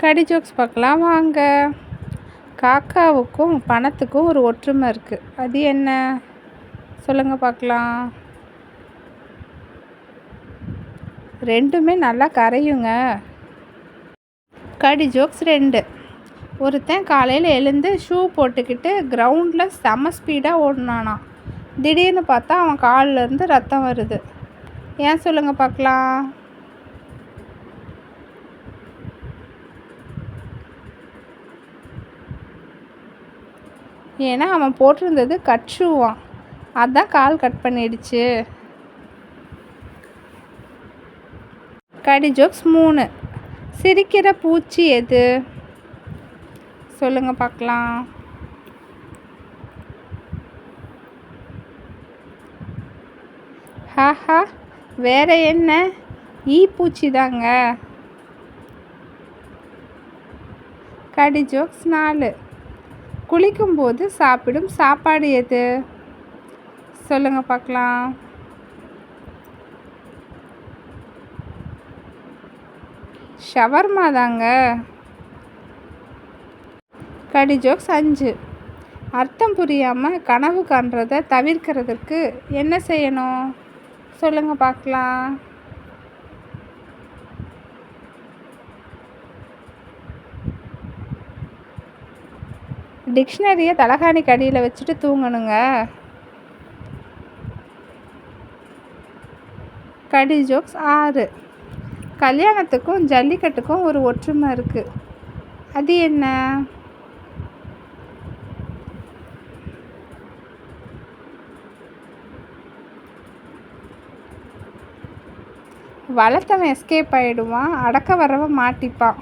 கடி ஜோக்ஸ் பார்க்கலாம் வாங்க. காக்காவுக்கும் பணத்துக்கும் ஒரு ஒற்றுமை இருக்குது. அது என்ன சொல்லுங்கள் பார்க்கலாம். ரெண்டுமே நல்லா கரையுங்க. கடி ஜோக்ஸ் 2. ஒருத்தன் காலையில் எழுந்து ஷூ போட்டுக்கிட்டு கிரவுண்டில் செம ஸ்பீடாக ஓடினானான். திடீர்னு பார்த்தா அவன் காலிலேருந்து ரத்தம் வருது. ஏன் சொல்லுங்கள் பார்க்கலாம். ஏன்னா அவன் போட்டிருந்தது கட் ஷூவான், அதான் கால் கட் பண்ணிடுச்சு. கடி ஜோக்ஸ் 3. சிரிக்கிற பூச்சி எது சொல்லுங்க பார்க்கலாம். ஹாஹா, வேற என்ன, ஈ பூச்சி தாங்க. கடி ஜோக்ஸ் 4. குளிக்கும்போது சாப்பிடும் சாப்பாடு எது சொல்லுங்க பார்க்கலாம். ஷவர்மா தாங்க. கடி ஜோக்ஸ் 5. அர்த்தம் புரியாமல் கனவு காண்றதை தவிர்க்கிறதுக்கு என்ன செய்யணும் சொல்லுங்க பார்க்கலாம். டிக்ஷனரியை தலகாணி கடியில் வச்சுட்டு தூங்கணுங்க. கடி ஜோக்ஸ் 6. கல்யாணத்துக்கும் ஜல்லிக்கட்டுக்கும் ஒரு ஒற்றுமை இருக்குது. அது என்ன வளர்த்தவன் எஸ்கேப் ஆகிடுவான், அடக்க வரவன் மாட்டிப்பான்.